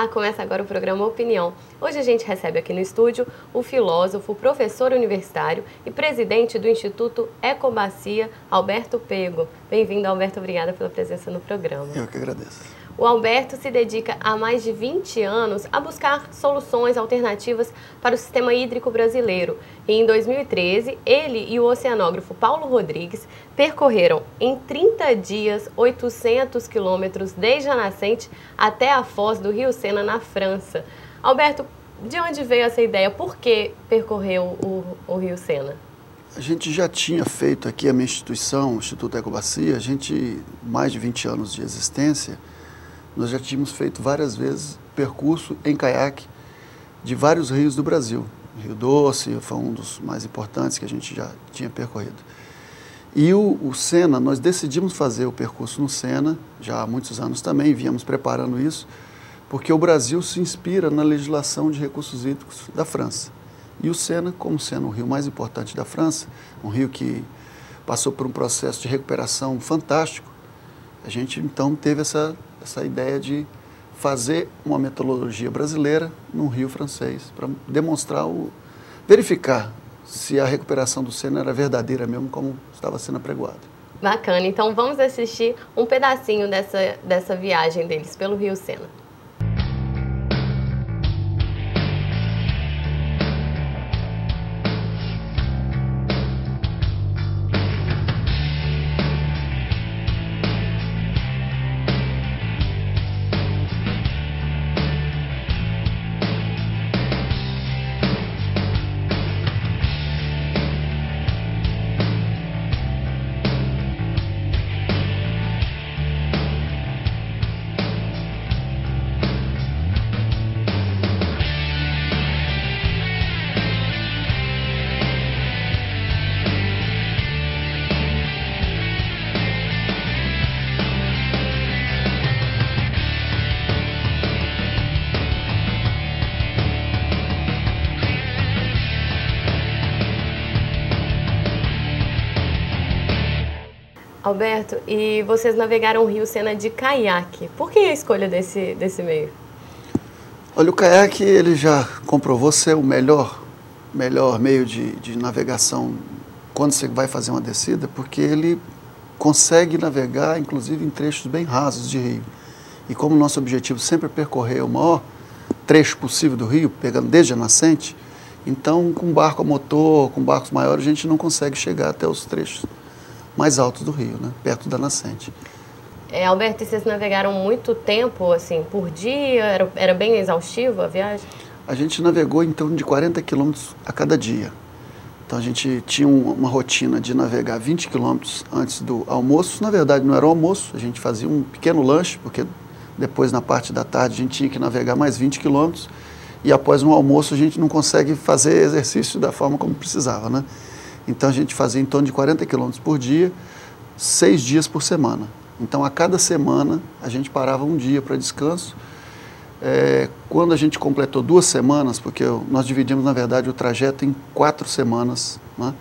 Olá, começa agora o programa Opinião. Hoje a gente recebe aqui no estúdio o filósofo, professor universitário e presidente do Instituto Ecobacia, Alberto Pego. Bem-vindo, Alberto. Obrigada pela presença no programa. Eu que agradeço. O Alberto se dedica há mais de 20 anos a buscar soluções alternativas para o sistema hídrico brasileiro. E em 2013, ele e o oceanógrafo Paulo Rodrigues percorreram em 30 dias 800 quilômetros desde a nascente até a foz do Rio Sena, na França. Alberto, de onde veio essa ideia? Por que percorreu o Rio Sena? A gente já tinha feito aqui, a minha instituição, o Instituto Ecobacia, mais de 20 anos de existência, nós já tínhamos feito várias vezes percurso em caiaque de vários rios do Brasil. O Rio Doce foi um dos mais importantes que a gente já tinha percorrido. E o Sena, nós decidimos fazer o percurso no Sena, já há muitos anos também, viemos preparando isso, porque o Brasil se inspira na legislação de recursos hídricos da França. E o Sena, como sendo o rio mais importante da França, um rio que passou por um processo de recuperação fantástico, a gente então teve essa ideia de fazer uma metodologia brasileira num rio francês, para demonstrar, verificar se a recuperação do Sena era verdadeira mesmo, como estava sendo apregoado. Bacana, então vamos assistir um pedacinho dessa viagem deles pelo Rio Sena. Alberto, e vocês navegaram o Rio Sena de caiaque. Por que a escolha desse meio? Olha, o caiaque ele já comprovou ser o melhor meio de navegação quando você vai fazer uma descida, porque ele consegue navegar, inclusive, em trechos bem rasos de rio. E como o nosso objetivo sempre é percorrer o maior trecho possível do rio, pegando desde a nascente, então com barco a motor, com barcos maiores, a gente não consegue chegar até os trechos mais altos do rio, né? Perto da nascente. Alberto, e vocês navegaram muito tempo, assim, por dia? Era bem exaustiva a viagem? A gente navegou em torno de 40 quilômetros a cada dia. Então a gente tinha uma rotina de navegar 20 quilômetros antes do almoço. Na verdade não era o almoço, a gente fazia um pequeno lanche, porque depois na parte da tarde a gente tinha que navegar mais 20 quilômetros e após um almoço a gente não consegue fazer exercício da forma como precisava, né? Então a gente fazia em torno de 40 quilômetros por dia, 6 dias por semana. Então a cada semana a gente parava um dia para descanso. Quando a gente completou 2 semanas, porque nós dividimos na verdade o trajeto em 4 semanas, né?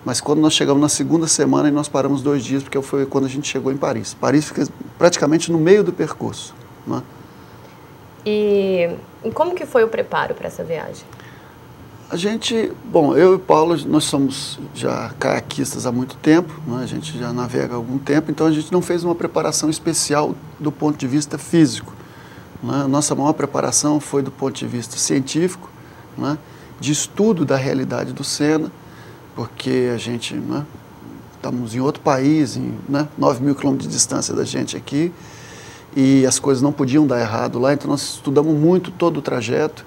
Mas quando nós chegamos na segunda semana e nós paramos 2 dias, porque foi quando a gente chegou em Paris. Paris fica praticamente no meio do percurso, né? E como que foi o preparo para essa viagem? Eu e o Paulo, nós somos já caiaquistas há muito tempo, né? A gente já navega há algum tempo, então a gente não fez uma preparação especial do ponto de vista físico, né? Nossa maior preparação foi do ponto de vista científico, né? De estudo da realidade do Sena, porque a gente, né, estamos em outro país, 9 mil quilômetros de distância da gente aqui, e as coisas não podiam dar errado lá, então nós estudamos muito todo o trajeto,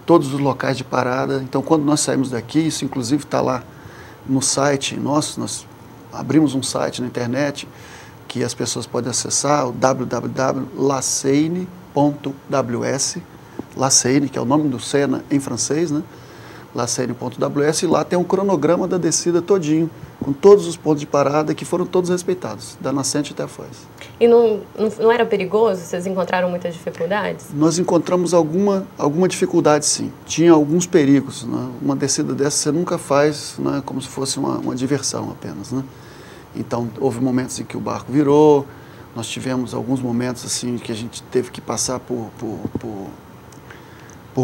todos os locais de parada. Então, quando nós saímos daqui, isso inclusive está lá no site nosso, nós abrimos um site na internet que as pessoas podem acessar, o www.laseine.ws, Laseine, que é o nome do Sena em francês, né? Laseine.ws, e lá tem um cronograma da descida todinho, com todos os pontos de parada que foram todos respeitados, da nascente até a foz. E não era perigoso? Vocês encontraram muitas dificuldades? Nós encontramos alguma dificuldade, sim. Tinha alguns perigos, né? Uma descida dessa você nunca faz, né, como se fosse uma diversão apenas, né? Então, houve momentos em que o barco virou, Nós tivemos alguns momentos assim que a gente teve que passar por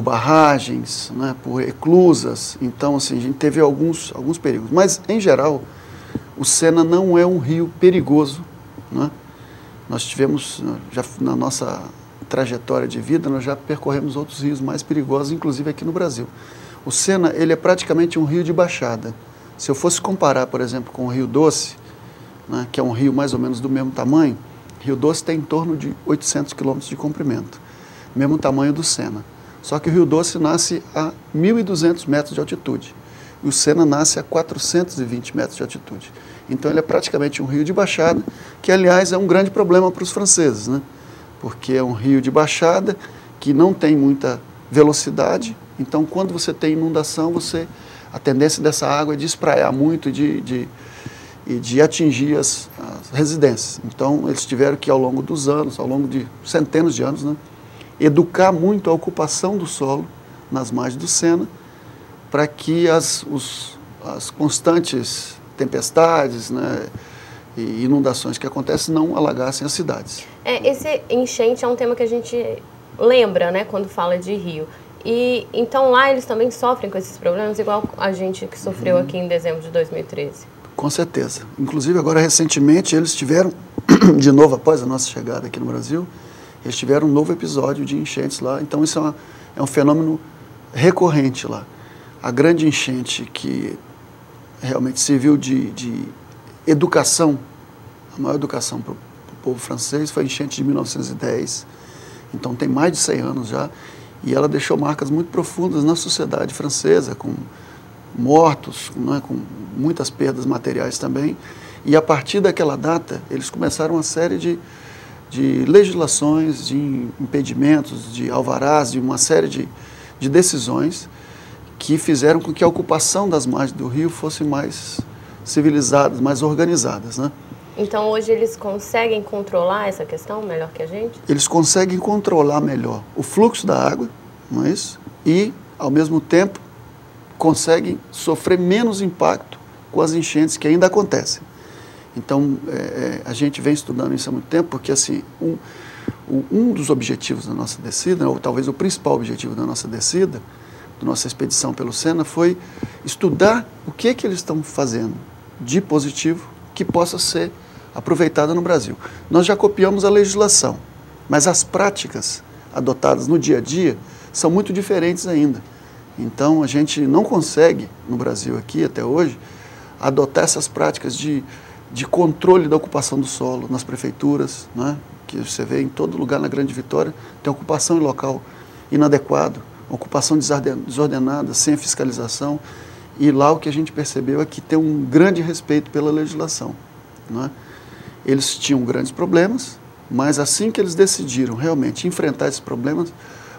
barragens, né, por eclusas. Então, assim, a gente teve alguns perigos. Mas, em geral, o Sena não é um rio perigoso, né? Nós tivemos, já na nossa trajetória de vida, nós já percorremos outros rios mais perigosos, inclusive aqui no Brasil. O Sena, ele é praticamente um rio de baixada. Se eu fosse comparar, por exemplo, com o Rio Doce, né, que é um rio mais ou menos do mesmo tamanho, Rio Doce tem em torno de 800 quilômetros de comprimento, mesmo tamanho do Sena. Só que o Rio Doce nasce a 1.200 metros de altitude e o Sena nasce a 420 metros de altitude. Então ele é praticamente um rio de baixada, que aliás é um grande problema para os franceses, né? Porque é um rio de baixada que não tem muita velocidade, então quando você tem inundação, a tendência dessa água é de espraiar muito e de atingir as residências. Então eles tiveram que, ao longo dos anos, ao longo de centenas de anos, né, educar muito a ocupação do solo nas margens do Sena, para que as constantes tempestades, né, e inundações que acontecem não alagassem as cidades. Esse enchente é um tema que a gente lembra, né, quando fala de rio. E então lá eles também sofrem com esses problemas, igual a gente que sofreu aqui em dezembro de 2013. Com certeza. Inclusive agora recentemente eles tiveram, de novo após a nossa chegada aqui no Brasil, eles tiveram um novo episódio de enchentes lá. Então isso é um fenômeno recorrente lá. A grande enchente que realmente serviu de educação, a maior educação para o povo francês, foi a enchente de 1910. Então tem mais de 100 anos já. E ela deixou marcas muito profundas na sociedade francesa, com mortos, né, com muitas perdas materiais também. E a partir daquela data, eles começaram uma série de legislações, de impedimentos, de alvarás, de uma série de decisões que fizeram com que a ocupação das margens do rio fosse mais civilizadas, mais organizadas, né? Então hoje eles conseguem controlar essa questão melhor que a gente? Eles conseguem controlar melhor o fluxo da água, não é isso? E, ao mesmo tempo, conseguem sofrer menos impacto com as enchentes que ainda acontecem. Então, a gente vem estudando isso há muito tempo, porque assim, um dos objetivos da nossa descida, ou talvez o principal objetivo da nossa descida, da nossa expedição pelo Sena, foi estudar o que eles estão fazendo de positivo que possa ser aproveitada no Brasil. Nós já copiamos a legislação, mas as práticas adotadas no dia a dia são muito diferentes ainda. Então, a gente não consegue, no Brasil aqui até hoje, adotar essas práticas de controle da ocupação do solo nas prefeituras, né? Que você vê em todo lugar na Grande Vitória, tem ocupação em local inadequado, ocupação desordenada, sem fiscalização. E lá o que a gente percebeu é que tem um grande respeito pela legislação, né? Eles tinham grandes problemas, mas assim que eles decidiram realmente enfrentar esses problemas,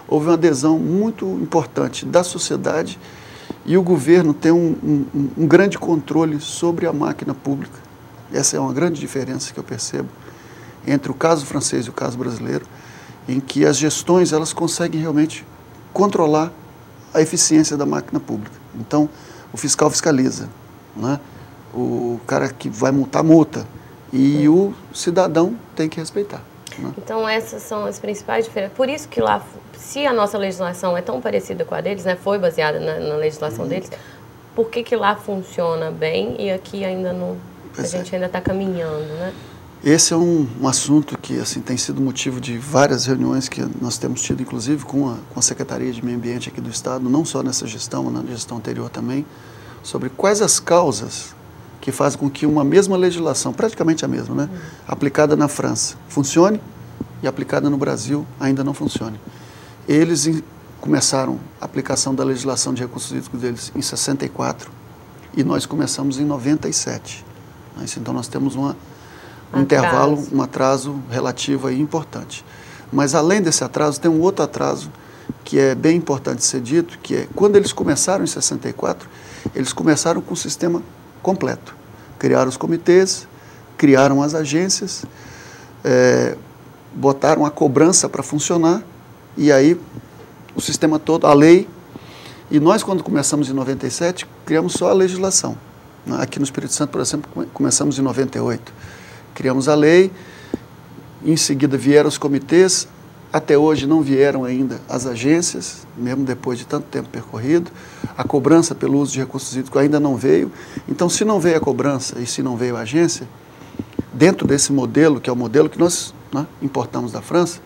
houve uma adesão muito importante da sociedade e o governo tem um grande controle sobre a máquina pública. Essa é uma grande diferença que eu percebo entre o caso francês e o caso brasileiro, em que as gestões elas conseguem realmente controlar a eficiência da máquina pública. Então, o fiscal fiscaliza, né? O cara que vai multar, multa, e o cidadão tem que respeitar, né? Então essas são as principais diferenças. Por isso que lá, se a nossa legislação é tão parecida com a deles, né, foi baseada na legislação deles, por que lá funciona bem e aqui ainda não, a gente ainda está caminhando, né? Esse é um assunto que assim, tem sido motivo de várias reuniões que nós temos tido, inclusive com a Secretaria de Meio Ambiente aqui do Estado, não só nessa gestão, mas na gestão anterior também, sobre quais as causas que fazem com que uma mesma legislação, praticamente a mesma, né, aplicada na França, funcione e aplicada no Brasil ainda não funcione. Eles começaram a aplicação da legislação de recursos hídricos deles em 64 e nós começamos em 97. Então nós temos um intervalo, um atraso relativo aí importante. Mas além desse atraso, tem um outro atraso que é bem importante ser dito, que é quando eles começaram em 64, eles começaram com o sistema completo. Criaram os comitês, criaram as agências, botaram a cobrança para funcionar e aí o sistema todo, a lei. E nós, quando começamos em 97, criamos só a legislação. Aqui no Espírito Santo, por exemplo, começamos em 98. Criamos a lei, Em seguida vieram os comitês, até hoje não vieram ainda as agências, mesmo depois de tanto tempo percorrido. A cobrança pelo uso de recursos hídricos ainda não veio. Então, se não veio a cobrança e se não veio a agência, dentro desse modelo, que é o modelo que nós, né, importamos da França,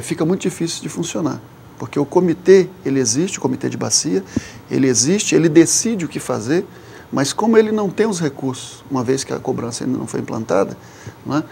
fica muito difícil de funcionar. Porque o comitê, ele existe, o comitê de bacia, ele existe, ele decide o que fazer, mas como ele não tem os recursos, uma vez que a cobrança ainda não foi implantada, né,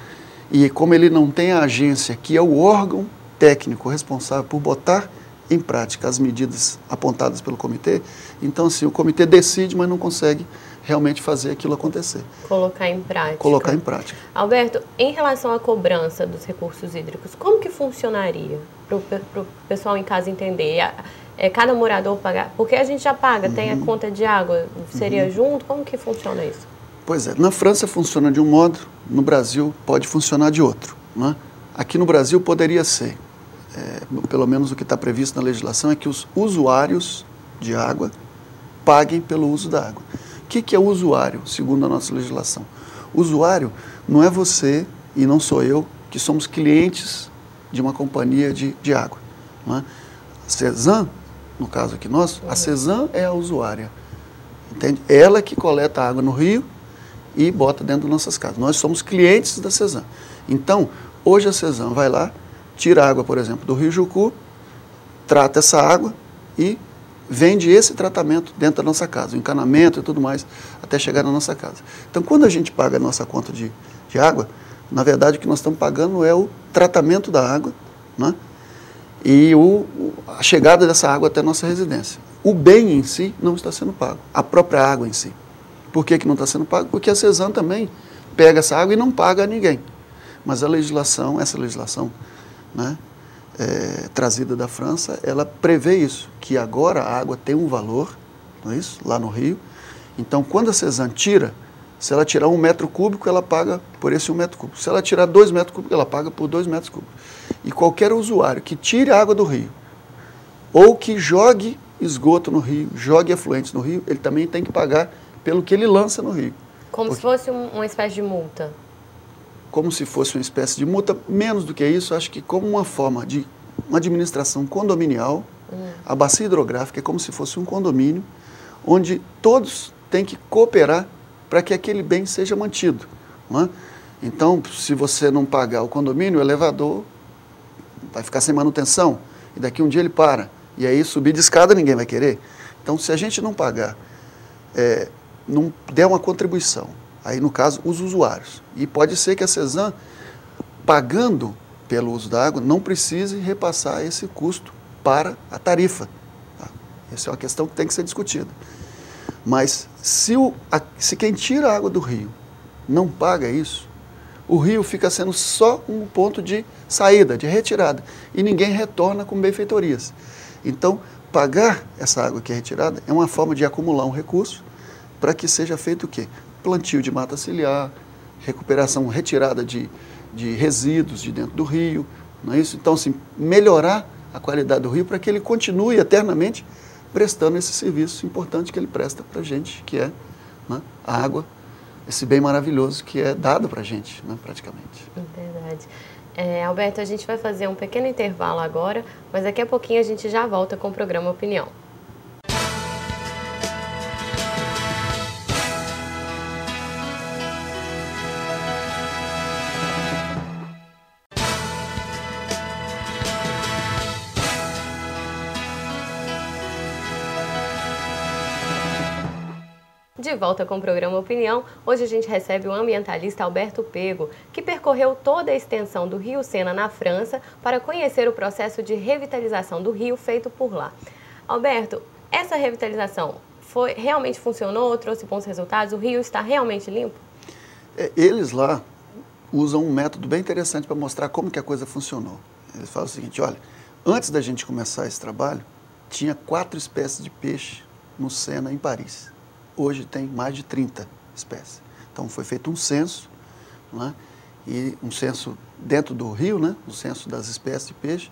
e como ele não tem a agência, que é o órgão técnico responsável por botar em prática as medidas apontadas pelo comitê, então assim, o comitê decide, mas não consegue realmente fazer aquilo acontecer. Colocar em prática. Colocar em prática. Alberto, em relação à cobrança dos recursos hídricos, como que funcionaria para o pessoal em casa entender? Cada morador pagar? Porque a gente já paga, tem a conta de água, seria junto? Como que funciona isso? Pois é, na França funciona de um modo, no Brasil pode funcionar de outro, né? Aqui no Brasil poderia ser, pelo menos o que está previsto na legislação, é que os usuários de água paguem pelo uso da água. O que é o usuário, segundo a nossa legislação? O usuário não é você e não sou eu, que somos clientes de uma companhia de água, não é? A CESAM, no caso aqui nosso, a CESAM é a usuária, entende? Ela que coleta a água no rio e bota dentro das nossas casas. Nós somos clientes da CESAM. Então, hoje a CESAM vai lá, tira a água, por exemplo, do rio Jucu, trata essa água e vende esse tratamento dentro da nossa casa, o encanamento e tudo mais, até chegar na nossa casa. Então, quando a gente paga a nossa conta de água, na verdade o que nós estamos pagando é o tratamento da água, né? E a chegada dessa água até a nossa residência. O bem em si não está sendo pago, a própria água em si. Por que não está sendo pago? Porque a CESAM também pega essa água e não paga a ninguém. Mas a legislação, essa legislação, né, trazida da França, ela prevê isso, que agora a água tem um valor, não é isso? Lá no rio. Então, quando a CESAM tira, se ela tirar 1 metro cúbico, ela paga por esse 1 metro cúbico. Se ela tirar 2 metros cúbicos, ela paga por 2 metros cúbicos. E qualquer usuário que tire a água do rio, ou que jogue esgoto no rio, jogue efluentes no rio, ele também tem que pagar pelo que ele lança no rio. Como se fosse uma espécie de multa? Como se fosse uma espécie de multa, menos do que isso, acho que como uma forma de uma administração condominial, a bacia hidrográfica é como se fosse um condomínio, onde todos têm que cooperar para que aquele bem seja mantido, não é? Então, se você não pagar o condomínio, o elevador vai ficar sem manutenção, e daqui um dia ele para, e aí subir de escada ninguém vai querer. Então, se a gente não pagar, não der uma contribuição, aí no caso os usuários, e pode ser que a CESAM, pagando pelo uso da água, não precise repassar esse custo para a tarifa. Tá? Essa é uma questão que tem que ser discutida. Mas se quem tira a água do rio não paga isso, o rio fica sendo só um ponto de saída, de retirada, e ninguém retorna com benfeitorias. Então, pagar essa água que é retirada é uma forma de acumular um recurso para que seja feito o quê? Plantio de mata ciliar, recuperação, retirada de resíduos de dentro do rio, não é isso? Então, assim, melhorar a qualidade do rio para que ele continue eternamente prestando esse serviço importante que ele presta para a gente, que é, né, a água, esse bem maravilhoso que é dado para a gente, né, praticamente. Verdade. Alberto, a gente vai fazer um pequeno intervalo agora, mas daqui a pouquinho a gente já volta com o programa Opinião. De volta com o programa Opinião, hoje a gente recebe o ambientalista Alberto Pego, que percorreu toda a extensão do Rio Sena na França para conhecer o processo de revitalização do rio feito por lá. Alberto, essa revitalização realmente funcionou, trouxe bons resultados? O rio está realmente limpo? Eles lá usam um método bem interessante para mostrar como que a coisa funcionou. Eles falam o seguinte, olha, antes da gente começar esse trabalho, tinha 4 espécies de peixe no Sena, em Paris. Hoje tem mais de 30 espécies. Então foi feito um censo, né? E um censo dentro do rio, né? Um censo das espécies de peixe,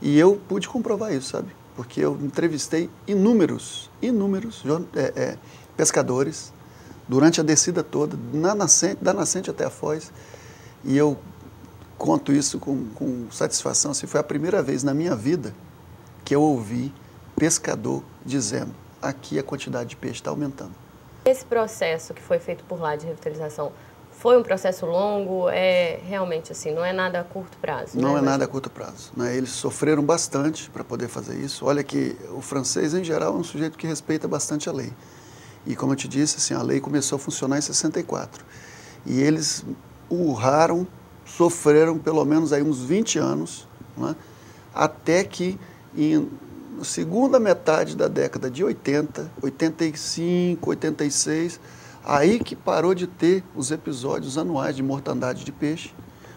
e eu pude comprovar isso, sabe? Porque eu entrevistei inúmeros pescadores durante a descida toda, da nascente até a foz, e eu conto isso com satisfação, assim, foi a primeira vez na minha vida que eu ouvi pescador dizendo: aqui a quantidade de peixe está aumentando. Esse processo que foi feito por lá de revitalização foi um processo longo? É realmente assim, não é nada a curto prazo? Não é nada a curto prazo, né? Eles sofreram bastante para poder fazer isso. Olha que o francês, em geral, é um sujeito que respeita bastante a lei. E como eu te disse, assim, a lei começou a funcionar em 64. E eles urraram, sofreram pelo menos aí uns 20 anos, né? Até que na segunda metade da década de 80, 85, 86, aí que parou de ter os episódios anuais de mortandade de peixe,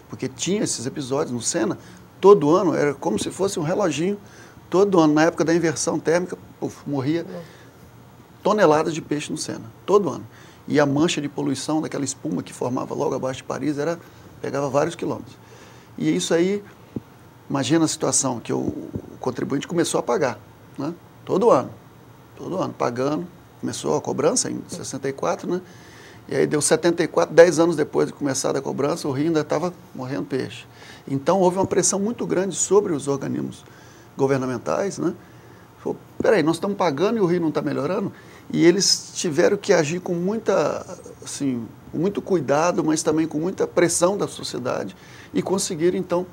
porque tinha esses episódios no Sena, todo ano, era como se fosse um reloginho, todo ano, na época da inversão térmica, morria toneladas de peixe no Sena, todo ano. E a mancha de poluição daquela espuma que formava logo abaixo de Paris pegava vários quilômetros. E isso aí, imagina a situação que o contribuinte começou a pagar, né? Todo ano, pagando. Começou a cobrança em 64, né? E aí deu 74, 10 anos depois de começar a cobrança, o rio ainda estava morrendo peixe. Então houve uma pressão muito grande sobre os organismos governamentais, né? Falou, peraí, nós estamos pagando e o rio não está melhorando? E eles tiveram que agir com com muito cuidado, mas também com muita pressão da sociedade e conseguiram, então,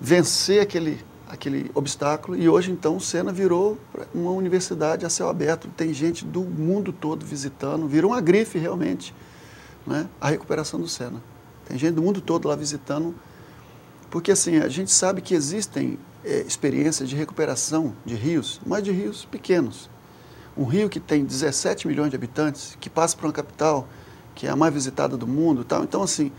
vencer aquele obstáculo. E hoje, então, o Sena virou uma universidade a céu aberto. Tem gente do mundo todo visitando, virou uma grife, realmente, né? A recuperação do Sena. Tem gente do mundo todo lá visitando, porque, assim, a gente sabe que existem experiências de recuperação de rios, mas de rios pequenos. Um rio que tem 17 milhões de habitantes, que passa por uma capital que é a mais visitada do mundo, tal. Então, assim,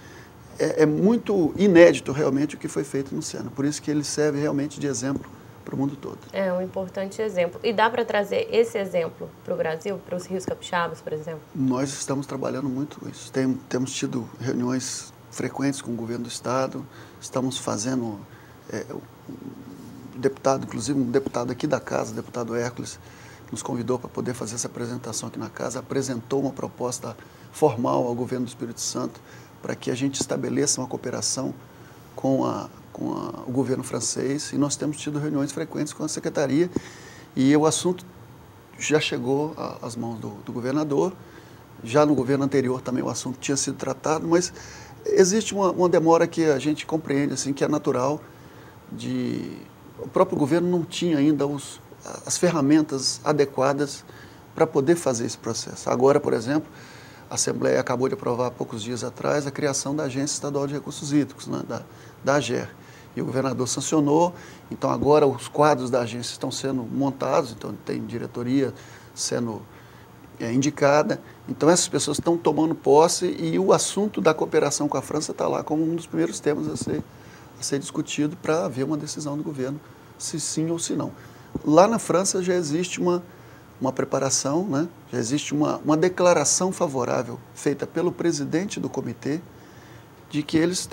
é muito inédito realmente o que foi feito no Sena. Por isso que ele serve realmente de exemplo para o mundo todo. É um importante exemplo. E dá para trazer esse exemplo para o Brasil, para os rios capixabas, por exemplo? Nós estamos trabalhando muito com isso. Temos tido reuniões frequentes com o governo do Estado, estamos fazendo, inclusive um deputado aqui da casa, o deputado Hércules, nos convidou para poder fazer essa apresentação aqui na casa, apresentou uma proposta formal ao governo do Espírito Santo para que a gente estabeleça uma cooperação com o governo francês, e nós temos tido reuniões frequentes com a secretaria, e o assunto já chegou às mãos do governador. Já no governo anterior também o assunto tinha sido tratado, mas existe uma demora que a gente compreende, assim, que é natural. O próprio governo não tinha ainda as ferramentas adequadas para poder fazer esse processo. Agora, por exemplo, a Assembleia acabou de aprovar há poucos dias atrás a criação da Agência Estadual de Recursos Hídricos, né, da AGER. E o governador sancionou, então agora os quadros da agência estão sendo montados, então tem diretoria sendo indicada. Então essas pessoas estão tomando posse, e o assunto da cooperação com a França está lá como um dos primeiros temas a ser discutido para haver uma decisão do governo, se sim ou se não. Lá na França já existe uma preparação, né? Já existe uma declaração favorável feita pelo presidente do comitê, de que eles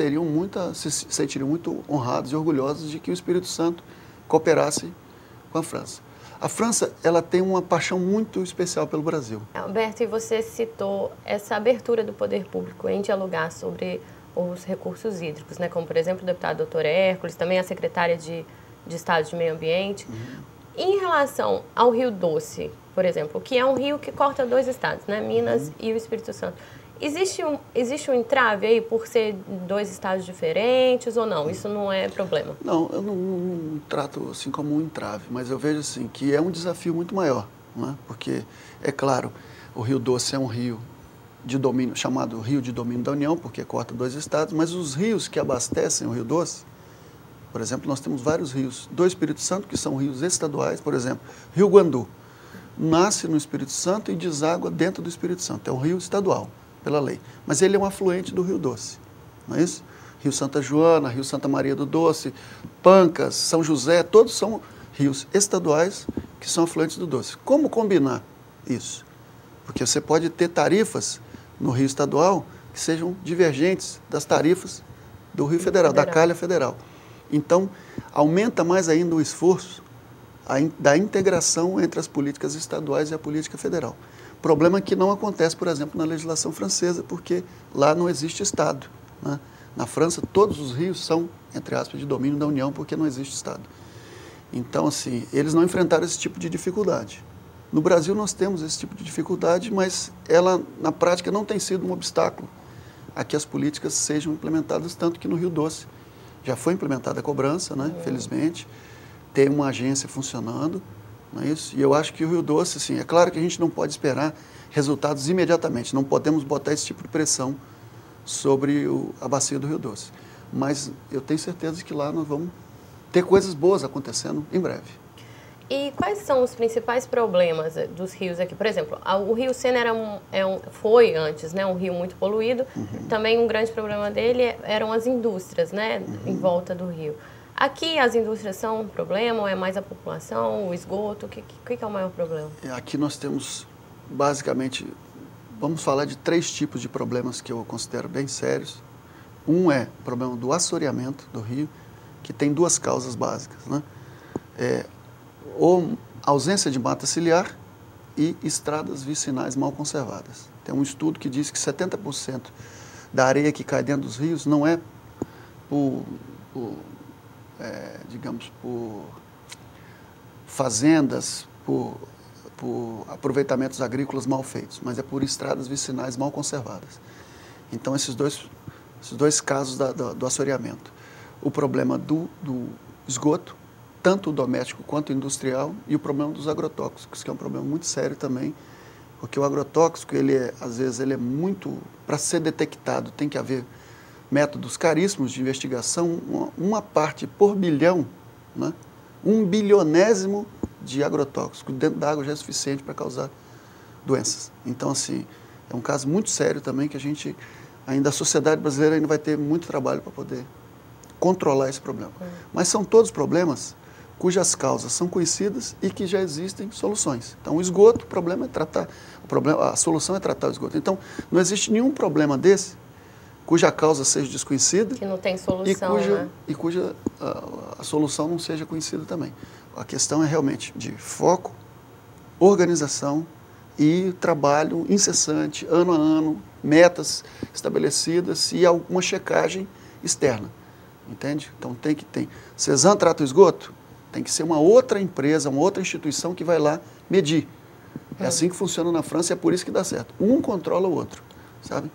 se sentiriam muito honrados e orgulhosos de que o Espírito Santo cooperasse com a França. A França, ela tem uma paixão muito especial pelo Brasil. Alberto, e você citou essa abertura do poder público em dialogar sobre os recursos hídricos, né? Como, por exemplo, o deputado Dr. Hércules, também a secretária de Estado de Meio Ambiente. Em relação ao Rio Doce, por exemplo, que é um rio que corta 2 estados, né? Minas e o Espírito Santo. Existe um entrave aí por ser 2 estados diferentes ou não? Isso não é problema? Não, eu não trato assim como um entrave, mas eu vejo assim que é um desafio muito maior, né? Porque, é claro, o Rio Doce é um rio de domínio, chamado Rio de Domínio da União, porque corta 2 estados, mas os rios que abastecem o Rio Doce, por exemplo, nós temos vários rios do Espírito Santo que são rios estaduais. Por exemplo, Rio Guandu nasce no Espírito Santo e deságua dentro do Espírito Santo. É um rio estadual, pela lei. Mas ele é um afluente do Rio Doce, não é isso? Rio Santa Joana, Rio Santa Maria do Doce, Pancas, São José, todos são rios estaduais que são afluentes do Doce. Como combinar isso? Porque você pode ter tarifas no rio estadual que sejam divergentes das tarifas do Rio Federal, da calha federal. Então, aumenta mais ainda o esforço da integração entre as políticas estaduais e a política federal. Problema que não acontece, por exemplo, na legislação francesa, porque lá não existe Estado, né? Na França, todos os rios são, entre aspas, de domínio da União, porque não existe Estado. Então, assim, eles não enfrentaram esse tipo de dificuldade. No Brasil, nós temos esse tipo de dificuldade, mas ela, na prática, não tem sido um obstáculo a que as políticas sejam implementadas, tanto que no Rio Doce já foi implementada a cobrança, né, felizmente, tem uma agência funcionando, não é isso? E eu acho que o Rio Doce, assim, é claro que a gente não pode esperar resultados imediatamente, não podemos botar esse tipo de pressão sobre a bacia do Rio Doce. Mas eu tenho certeza de que lá nós vamos ter coisas boas acontecendo em breve. E quais são os principais problemas dos rios aqui? Por exemplo, o Rio Sena foi antes, né, um rio muito poluído. Também um grande problema dele eram as indústrias, né, em volta do rio. Aqui as indústrias são um problema, ou é mais a população, o esgoto? O que é o maior problema? Aqui nós temos, basicamente, vamos falar de 3 tipos de problemas que eu considero bem sérios. Um é o problema do assoreamento do rio, que tem 2 causas básicas, né? Ou ausência de mata ciliar e estradas vicinais mal conservadas. Tem um estudo que diz que 70% da areia que cai dentro dos rios não é por fazendas, por aproveitamentos agrícolas mal feitos, mas é por estradas vicinais mal conservadas. Então, esses dois casos do assoreamento. O problema do esgoto, tanto o doméstico quanto o industrial, e o problema dos agrotóxicos, que é um problema muito sério também, porque o agrotóxico, às vezes, ele é muito... Para ser detectado, tem que haver métodos caríssimos de investigação, uma parte por bilhão, né? 1 bilionésimo de agrotóxico dentro da água já é suficiente para causar doenças. Então, assim, é um caso muito sério também que a sociedade brasileira ainda vai ter muito trabalho para poder controlar esse problema. Mas são todos problemas cujas causas são conhecidas e que já existem soluções. Então, o esgoto, o problema é tratar, a solução é tratar o esgoto. Então, não existe nenhum problema desse cuja causa seja desconhecida que não tem solução, e cuja a solução não seja conhecida também. A questão é realmente de foco, organização e trabalho incessante, ano a ano, metas estabelecidas e alguma checagem externa, entende? Então tem que ter. Cesan trata o esgoto, tem que ser uma outra empresa, uma outra instituição que vai lá medir. É assim que funciona na França e é por isso que dá certo. Um controla o outro, sabe?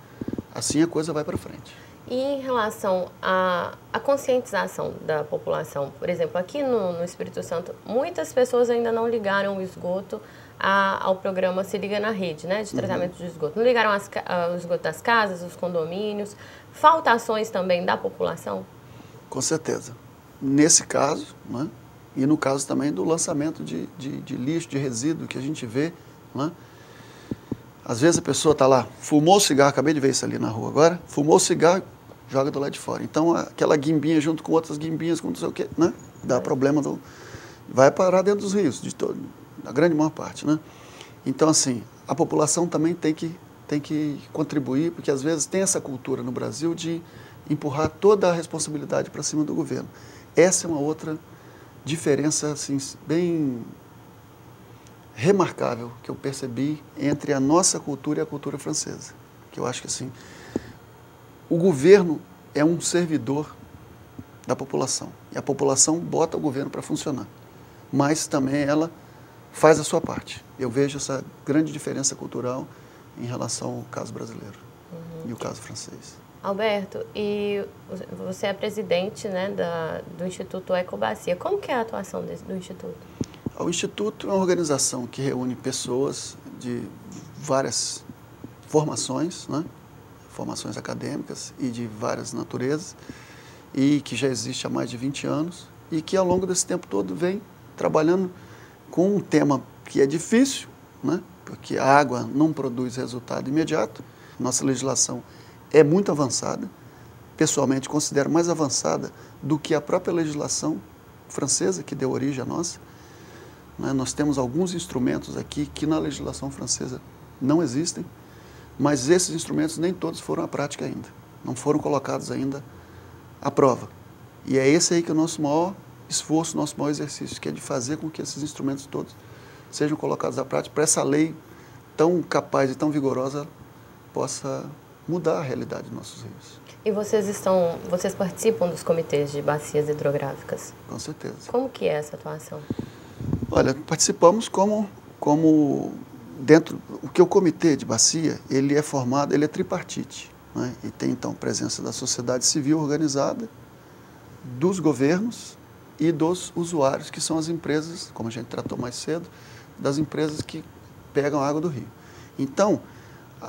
Assim a coisa vai para frente. E em relação à conscientização da população, por exemplo, aqui no Espírito Santo, muitas pessoas ainda não ligaram o esgoto ao programa Se Liga na Rede, né, de tratamento de esgoto. Não ligaram o esgoto das casas, os condomínios. Falta ações também da população? Com certeza. Nesse caso, né, e no caso também do lançamento de lixo, de resíduo que a gente vê, né? Às vezes a pessoa está lá, fumou o cigarro, acabei de ver isso ali na rua agora, fumou o cigarro, joga do lado de fora. Então, aquela guimbinha junto com outras guimbinhas, com não sei o quê, né? Dá problema, vai parar dentro dos rios, da grande maior parte, né? Então, assim, a população também tem que contribuir, porque às vezes tem essa cultura no Brasil de empurrar toda a responsabilidade para cima do governo. Essa é uma outra diferença, assim, bem remarcável que eu percebi entre a nossa cultura e a cultura francesa. Que eu acho que, assim, o governo é um servidor da população. E a população bota o governo para funcionar. Mas também ela faz a sua parte. Eu vejo essa grande diferença cultural em relação ao caso brasileiro e o caso francês. Alberto, e você é presidente, né, do Instituto Ecobacia. Como que é a atuação do Instituto? O Instituto é uma organização que reúne pessoas de várias formações, né? Formações acadêmicas e de várias naturezas, e que já existe há mais de 20 anos, e que ao longo desse tempo todo vem trabalhando com um tema que é difícil, né? Porque a água não produz resultado imediato, nossa legislação é muito avançada, pessoalmente considero mais avançada do que a própria legislação francesa, que deu origem à nossa. Nós temos alguns instrumentos aqui que na legislação francesa não existem, mas esses instrumentos nem todos foram à prática ainda, não foram colocados ainda à prova. E é esse aí que é o nosso maior esforço, nosso maior exercício, que é de fazer com que esses instrumentos todos sejam colocados à prática, para essa lei tão capaz e tão vigorosa possa mudar a realidade dos nossos rios. E vocês participam dos comitês de bacias hidrográficas? Com certeza. Como que é essa atuação? Olha, participamos como dentro, o que o comitê de bacia, ele é formado, ele é tripartite, né? E tem então presença da sociedade civil organizada, dos governos e dos usuários, que são as empresas, como a gente tratou mais cedo, das empresas que pegam a água do rio. Então,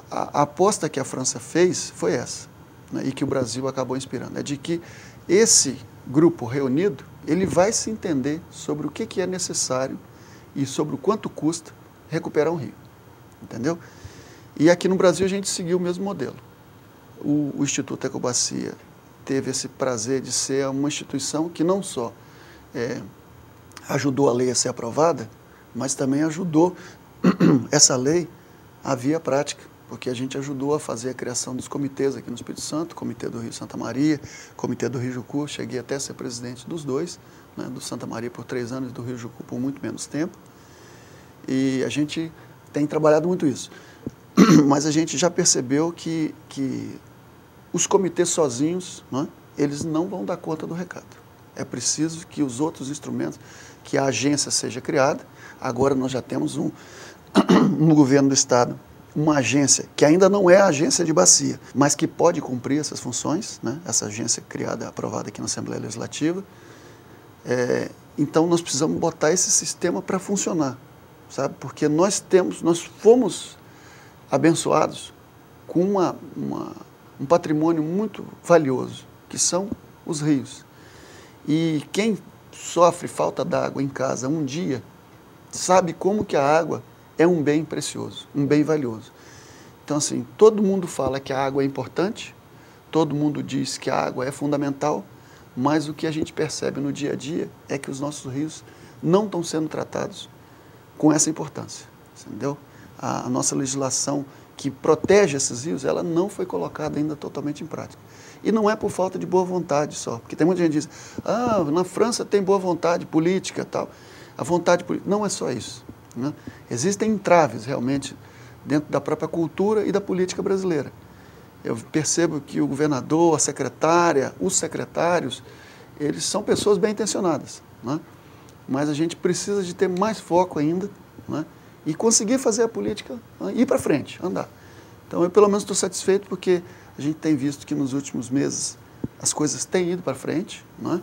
a aposta que a França fez foi essa, né, e que o Brasil acabou inspirando, é de que esse grupo reunido, ele vai se entender sobre o que é necessário e sobre o quanto custa recuperar um rio, entendeu? E aqui no Brasil a gente seguiu o mesmo modelo. O Instituto Ecobacia teve esse prazer de ser uma instituição que não só ajudou a lei a ser aprovada, mas também ajudou essa lei a via prática, porque a gente ajudou a fazer a criação dos comitês aqui no Espírito Santo, Comitê do Rio Santa Maria, Comitê do Rio Jucu, cheguei até a ser presidente dos dois, né, do Santa Maria por 3 anos e do Rio Jucu por muito menos tempo, e a gente tem trabalhado muito isso. Mas a gente já percebeu que os comitês sozinhos, né, eles não vão dar conta do recado. É preciso que os outros instrumentos, que a agência seja criada. Agora nós já temos no governo do Estado uma agência que ainda não é a agência de bacia, mas que pode cumprir essas funções, né? Essa agência criada, aprovada aqui na Assembleia Legislativa. Então nós precisamos botar esse sistema para funcionar, sabe? Porque nós fomos abençoados com um patrimônio muito valioso, que são os rios. E quem sofre falta d'água em casa um dia, sabe como que a água é um bem precioso, um bem valioso. Então, assim, todo mundo fala que a água é importante, todo mundo diz que a água é fundamental, mas o que a gente percebe no dia a dia é que os nossos rios não estão sendo tratados com essa importância, entendeu? A nossa legislação que protege esses rios, ela não foi colocada ainda totalmente em prática. E não é por falta de boa vontade só, porque tem muita gente que diz, na França tem boa vontade política e tal. A vontade política não é só isso, né? Existem entraves, realmente, dentro da própria cultura e da política brasileira. Eu percebo que o governador, a secretária, os secretários, eles são pessoas bem intencionadas, né? Mas a gente precisa de ter mais foco ainda, né? E conseguir fazer a política ir para frente, andar. Então, eu pelo menos estou satisfeito porque a gente tem visto que nos últimos meses as coisas têm ido para frente, né?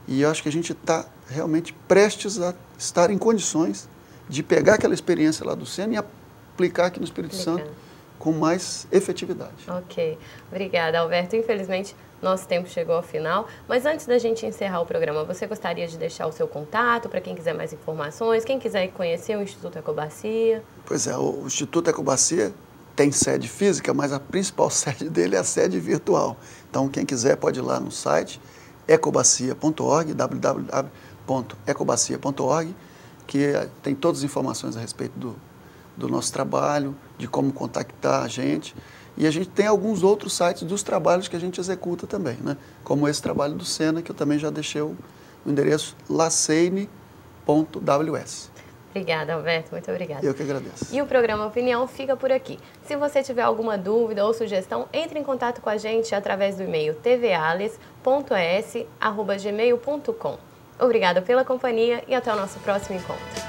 E eu acho que a gente está realmente prestes a estar em condições de pegar aquela experiência lá do SENA e aplicar aqui no Espírito Santo com mais efetividade. Ok. Obrigada, Alberto. Infelizmente, nosso tempo chegou ao final, mas antes da gente encerrar o programa, você gostaria de deixar o seu contato para quem quiser mais informações, quem quiser conhecer o Instituto Ecobacia? Pois é, o Instituto Ecobacia tem sede física, mas a principal sede dele é a sede virtual. Então, quem quiser pode ir lá no site ecobacia.org, www.ecobacia.org, que tem todas as informações a respeito do nosso trabalho, de como contactar a gente. E a gente tem alguns outros sites dos trabalhos que a gente executa também, né? Como esse trabalho do SENA, que eu também já deixei o endereço laceine.ws. Obrigada, Alberto. Muito obrigada. Eu que agradeço. E o programa Opinião fica por aqui. Se você tiver alguma dúvida ou sugestão, entre em contato com a gente através do e-mail tvales.es@gmail.com. Obrigada pela companhia e até o nosso próximo encontro.